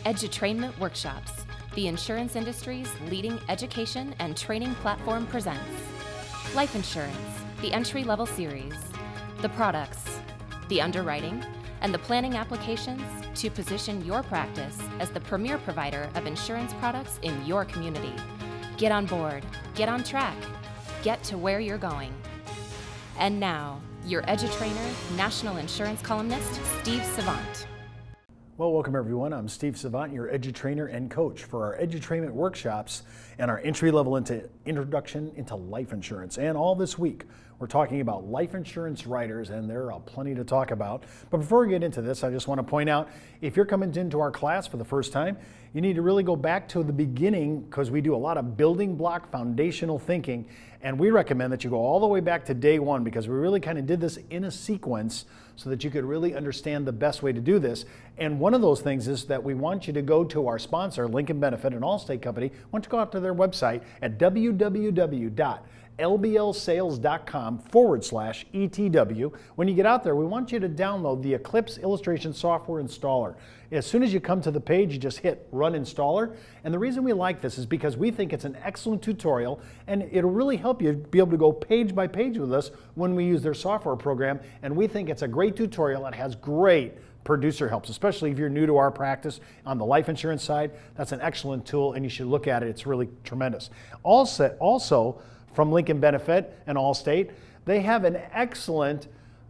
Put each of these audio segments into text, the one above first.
EduTrainer Workshops, the insurance industry's leading education and training platform, presents life insurance, the entry-level series, the products, the underwriting, and the planning applications to position your practice as the premier provider of insurance products in your community. Get on board, get on track, get to where you're going. And now, your EduTrainer National Insurance columnist, Steve Savant. Well, welcome everyone. I'm Steve Savant, your EduTrainer and coach for our EduTrainer workshops and our entry-level introduction into life insurance. And all this week, we're talking about life insurance writers, and there are plenty to talk about. But before we get into this, I just want to point out, if you're coming into our class for the first time, you need to really go back to the beginning, because we do a lot of building block foundational thinking, and we recommend that you go all the way back to day one, because we really kind of did this in a sequence so that you could really understand the best way to do this. And one of those things is that we want you to go to our sponsor, Lincoln Benefit, an Allstate company. I want you to go out to their website at www.lblsales.com/ETW. When you get out there, we want you to download the Eclipse Illustration Software Installer. As soon as you come to the page, you just hit Run Installer. And the reason we like this is because we think it's an excellent tutorial, and it'll really help you be able to go page by page with us when we use their software program. And we think it's a great tutorial. It has great producer helps, especially if you're new to our practice on the life insurance side. That's an excellent tool, and you should look at it. It's really tremendous. Also from Lincoln Benefit and Allstate, they have an excellent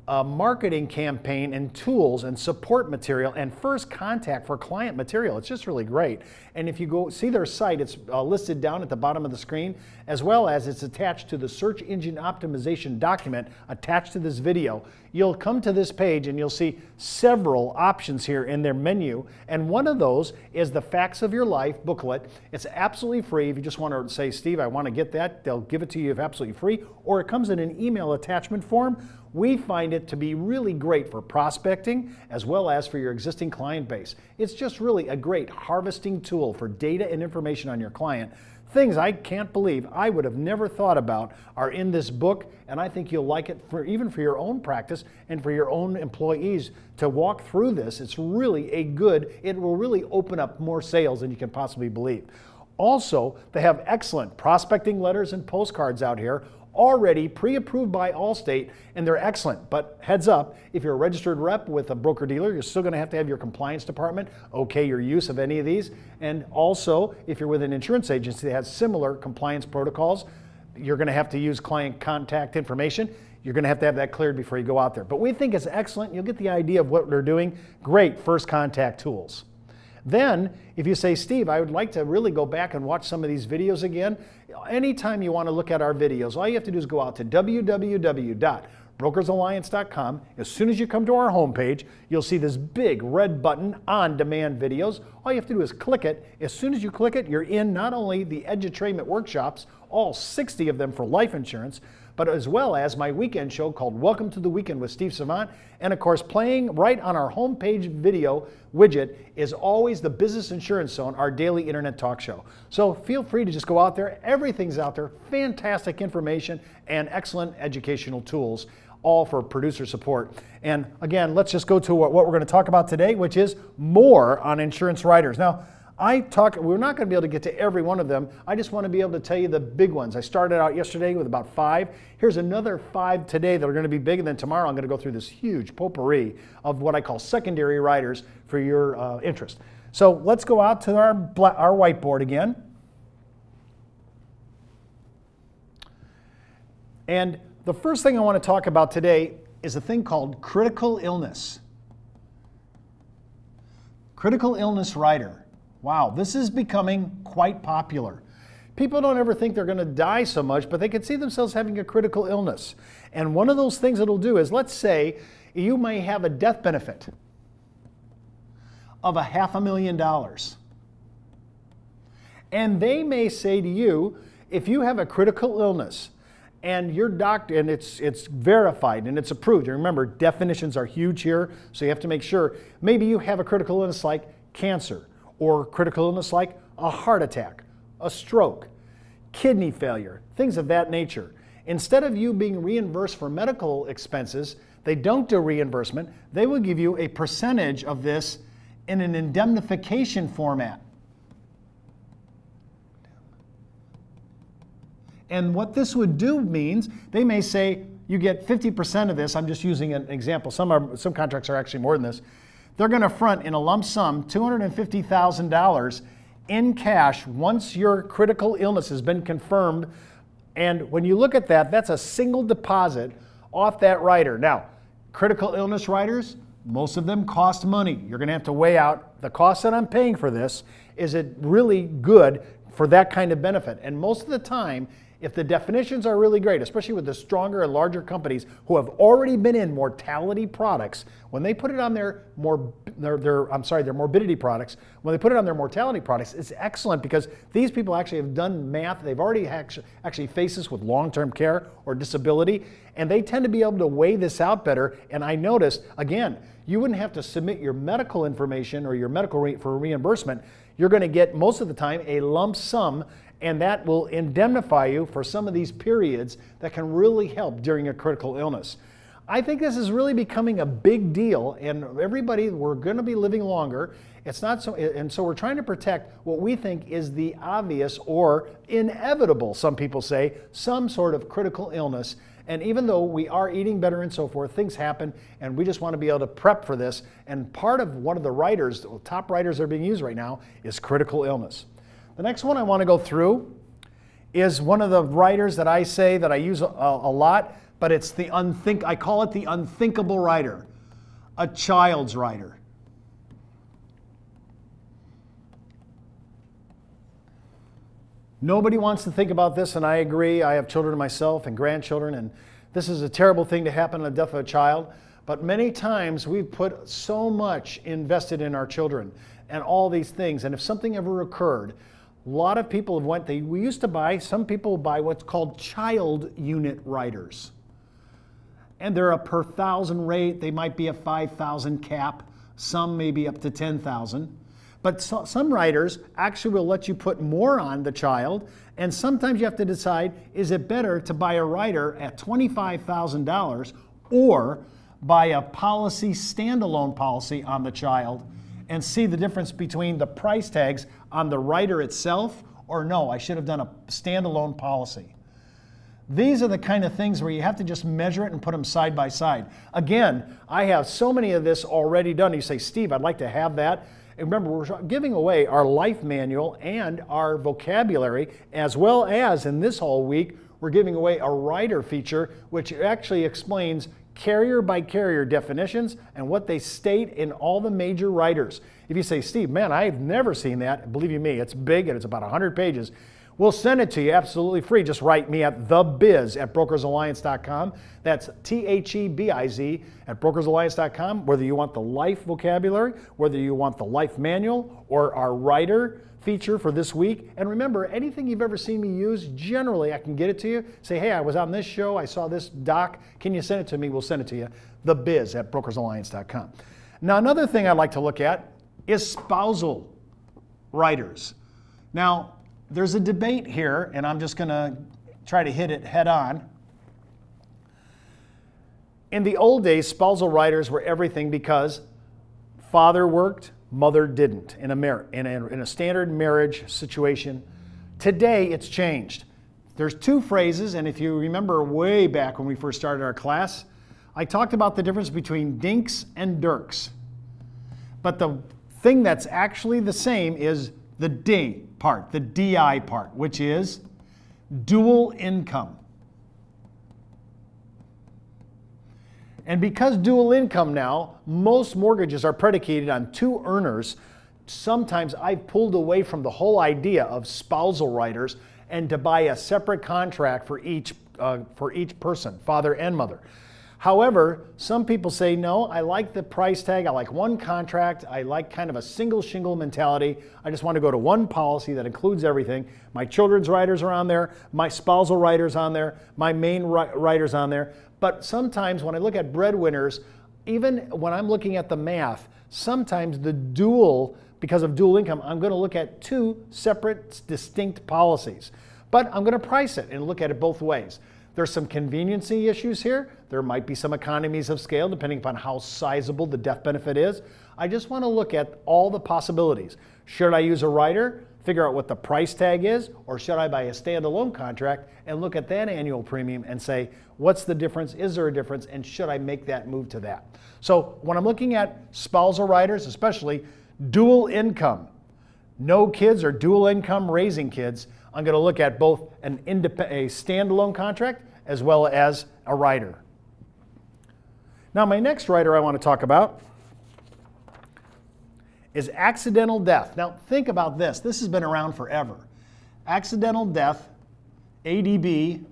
marketing campaign and tools and support material and first contact for client material. It's just really great. And if you go see their site, it's listed down at the bottom of the screen, as well as it's attached to the search engine optimization document attached to this video. You'll come to this page and you'll see several options here in their menu, and one of those is the Facts of Your Life booklet. It's absolutely free. If you just want to say, Steve, I want to get that, they'll give it to you absolutely free, or it comes in an email attachment form. We find it to be really great for prospecting as well as for your existing client base. It's just really a great harvesting tool for data and information on your client. Things I can't believe I would have never thought about are in this book, and I think you'll like it even for your own practice and for your own employees to walk through this. It's really it will really open up more sales than you can possibly believe. Also, they have excellent prospecting letters and postcards out here, already pre-approved by Allstate, and they're excellent. But heads up, if you're a registered rep with a broker-dealer, you're still going to have your compliance department okay your use of any of these. And also, if you're with an insurance agency that has similar compliance protocols, you're going to have to use client contact information. You're going to have that cleared before you go out there. But we think it's excellent. You'll get the idea of what they're doing. Great first contact tools. Then, if you say, Steve, I would like to really go back and watch some of these videos again, anytime you want to look at our videos, all you have to do is go out to www.brokersalliance.com. As soon as you come to our homepage, you'll see this big red button, On Demand Videos. All you have to do is click it. As soon as you click it, you're in not only the EduTrainer workshops, all 60 of them for life insurance, but as well as my weekend show called Welcome to the Weekend with Steve Savant. And of course, playing right on our homepage video widget is always the Business Insurance Zone, our daily internet talk show. So feel free to just go out there. Everything's out there. Fantastic information and excellent educational tools, all for producer support. And again, let's just go to what we're going to talk about today, which is more on insurance writers. Now, we're not going to be able to get to every one of them. I just want to be able to tell you the big ones. I started out yesterday with about 5. Here's another 5 today that are going to be big, and then tomorrow I'm going to go through this huge potpourri of what I call secondary writers for your interest. So let's go out to our whiteboard again. And the first thing I want to talk about today is a thing called critical illness. Critical illness writer. Wow, this is becoming quite popular. People don't ever think they're going to die so much, but they can see themselves having a critical illness. And one of those things it'll do is, let's say you may have a death benefit of $500,000. And they may say to you, if you have a critical illness and your doctor, and it's verified and it's approved, and remember, definitions are huge here, so you have to make sure, maybe you have a critical illness like cancer, or critical illness like a heart attack, a stroke, kidney failure, things of that nature. Instead of you being reimbursed for medical expenses, they don't do reimbursement. They will give you a percentage of this in an indemnification format. And what this would do means they may say you get 50% of this. I'm just using an example. Some contracts are actually more than this. They're going to front in a lump sum $250,000 in cash once your critical illness has been confirmed. And when you look at that, that's a single deposit off that rider. Now, critical illness riders, most of them cost money. You're going to have to weigh out the cost that I'm paying for this. Is it really good for that kind of benefit? And most of the time, if the definitions are really great, especially with the stronger and larger companies who have already been in mortality products, when they put it on their morbidity products, when they put it on their mortality products, it's excellent because these people actually have done math. They've already actually faced this with long-term care or disability, and they tend to be able to weigh this out better. And I noticed, again, you wouldn't have to submit your medical information or your medical rate for reimbursement. You're going to get, most of the time, a lump sum, and that will indemnify you for some of these periods that can really help during a critical illness. I think this is really becoming a big deal, and everybody, we're going to be living longer. It's not so, and so we're trying to protect what we think is the obvious or inevitable, some people say, some sort of critical illness. And even though we are eating better and so forth, things happen, and we just want to be able to prep for this. And part of one of the riders, the top riders that are being used right now, is critical illness. The next one I want to go through is one of the riders that I say that I use a lot, but it's the I call it the unthinkable rider, a child's rider. Nobody wants to think about this, and I agree. I have children myself and grandchildren, and this is a terrible thing to happen on the death of a child. But many times we've put so much invested in our children and all these things, and if something ever occurred, a lot of people have we used to buy, some people buy what's called child unit riders. And they're a per thousand rate. They might be a 5,000 cap. Some may be up to 10,000. But some riders actually will let you put more on the child. And sometimes you have to decide, is it better to buy a rider at $25,000 or buy a policy, standalone policy on the child, and see the difference between the price tags on the rider itself, or no, I should have done a standalone policy. These are the kind of things where you have to just measure it and put them side by side. Again, I have so many of this already done. You say, Steve, I'd like to have that. And remember, we're giving away our life manual and our vocabulary, as well as in this whole week, we're giving away a rider feature, which actually explains carrier by carrier definitions and what they state in all the major riders. If you say, Steve, man, I've never seen that, believe you me, it's big and it's about 100 pages. We'll send it to you absolutely free. Just write me at thebiz@brokersalliance.com. That's THEBIZ at brokersalliance.com. Whether you want the life vocabulary, whether you want the life manual or our rider feature for this week. And remember, anything you've ever seen me use, generally I can get it to you. Say, hey, I was on this show, I saw this doc, can you send it to me? We'll send it to you. thebiz@brokersalliance.com. Now, another thing I'd like to look at is spousal riders. Now, there's a debate here, and I'm just going to try to hit it head on. In the old days, spousal riders were everything because father worked, mother didn't in a standard marriage situation. Today, it's changed. There's two phrases, and if you remember way back when we first started our class, I talked about the difference between dinks and dirks. But the thing that's actually the same is the D part, the DI part, which is dual income. And because dual income now, most mortgages are predicated on two earners, sometimes I've pulled away from the whole idea of spousal riders and to buy a separate contract for each person, father and mother. However, some people say, no, I like the price tag, I like one contract, I like kind of a single shingle mentality. I just want to go to one policy that includes everything. My children's riders are on there, my spousal riders on there, my main riders on there. But sometimes when I look at breadwinners, even when I'm looking at the math, sometimes the dual, because of dual income, I'm going to look at two separate, distinct policies. But I'm going to price it and look at it both ways. There's some conveniency issues here. There might be some economies of scale depending upon how sizable the death benefit is. I just want to look at all the possibilities. Should I use a rider, figure out what the price tag is, or should I buy a standalone contract and look at that annual premium and say, what's the difference? Is there a difference? And should I make that move to that? So when I'm looking at spousal riders, especially dual income, no kids or dual income raising kids, I'm going to look at both a standalone contract as well as a rider. Now my next rider I want to talk about is accidental death. Now think about this. This has been around forever. Accidental death, ADB,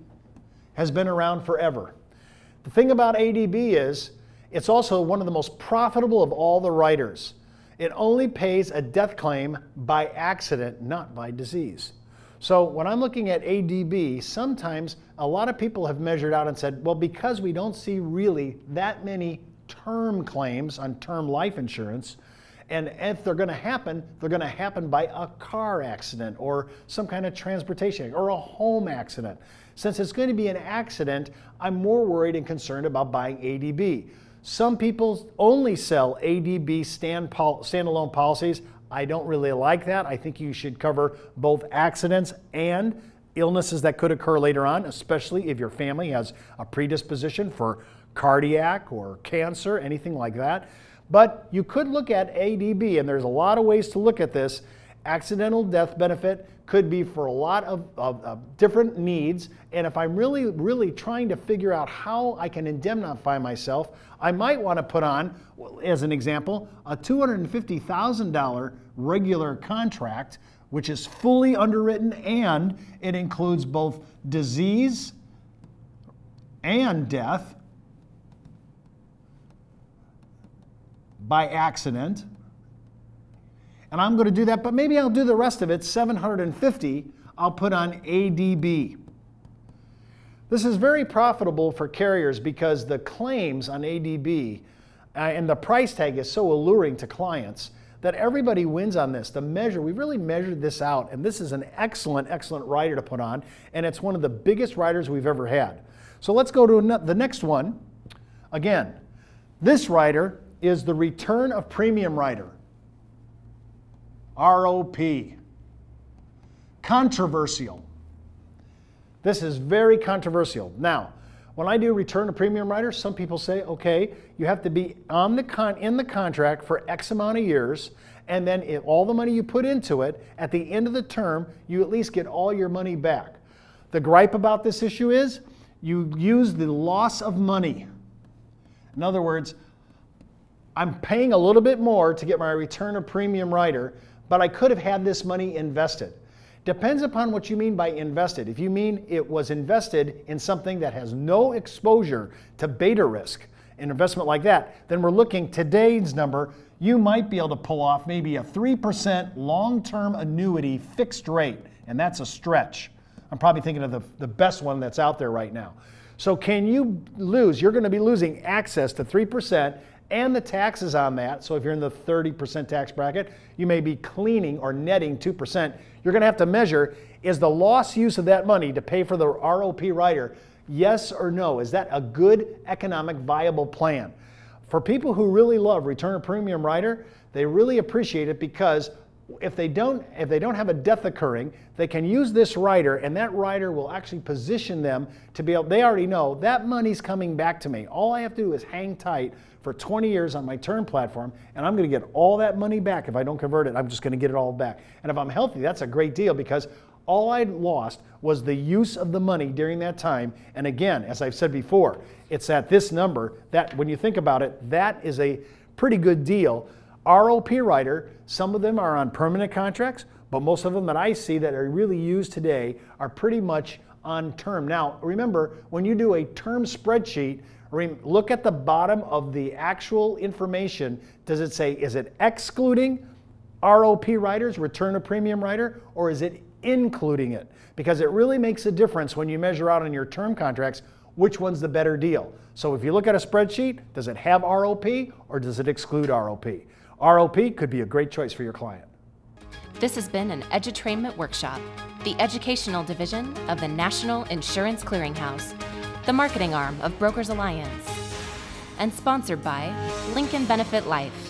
has been around forever. The thing about ADB is it's also one of the most profitable of all the riders. It only pays a death claim by accident, not by disease. So when I'm looking at ADB, sometimes a lot of people have measured out and said, well, because we don't see really that many term claims on term life insurance, and if they're going to happen by a car accident or some kind of transportation or a home accident. Since it's going to be an accident, I'm more worried and concerned about buying ADB. Some people only sell ADB standalone policies. I don't really like that. I think you should cover both accidents and illnesses that could occur later on, especially if your family has a predisposition for cardiac or cancer, anything like that. But you could look at ADB, and there's a lot of ways to look at this. Accidental death benefit could be for a lot of different needs, and if I'm really trying to figure out how I can indemnify myself, I might want to put on, as an example, a $250,000 regular contract, which is fully underwritten, and it includes both disease and death by accident. And I'm going to do that, but maybe I'll do the rest of it, $750, I'll put on ADB. This is very profitable for carriers because the claims on ADB and the price tag is so alluring to clients that everybody wins on this. We really measured this out, and this is an excellent rider to put on, and it's one of the biggest riders we've ever had. So let's go to the next one. Again, this rider is the return of premium rider. ROP. Controversial. This is very controversial. Now, when I do return of premium rider, some people say, okay, you have to be in the contract for X amount of years, and then all the money you put into it, at the end of the term, you at least get all your money back. The gripe about this issue is you use the loss of money. In other words, I'm paying a little bit more to get my return of premium rider, but I could have had this money invested. Depends upon what you mean by invested. If you mean it was invested in something that has no exposure to beta risk, an investment like that, then we're looking today's number, you might be able to pull off maybe a 3% long-term annuity fixed rate, and that's a stretch. I'm probably thinking of the best one that's out there right now. So can you lose? You're going to be losing access to 3%, and the taxes on that. So if you're in the 30% tax bracket, you may be cleaning or netting 2%. You're going to have to measure, is the loss use of that money to pay for the ROP rider, yes or no? Is that a good economic viable plan? For people who really love return of premium rider, they really appreciate it because if they don't have a death occurring, they can use this rider, and that rider will actually position them to be able, they already know that money's coming back to me. All I have to do is hang tight for 20 years on my term platform, and I'm going to get all that money back. If I don't convert it, I'm just going to get it all back. And if I'm healthy, that's a great deal because all I lost was the use of the money during that time. And again, as I've said before, it's at this number that when you think about it, that is a pretty good deal. ROP rider, some of them are on permanent contracts, but most of them that I see that are really used today are pretty much on term. Now, remember, when you do a term spreadsheet, look at the bottom of the actual information. Does it say, is it excluding ROP riders, return of premium rider, or is it including it? Because it really makes a difference when you measure out on your term contracts which one's the better deal. So if you look at a spreadsheet, does it have ROP or does it exclude ROP? ROP could be a great choice for your client. This has been an EduTrainment Workshop, the educational division of the National Insurance Clearinghouse, the marketing arm of Brokers Alliance, and sponsored by Lincoln Benefit Life.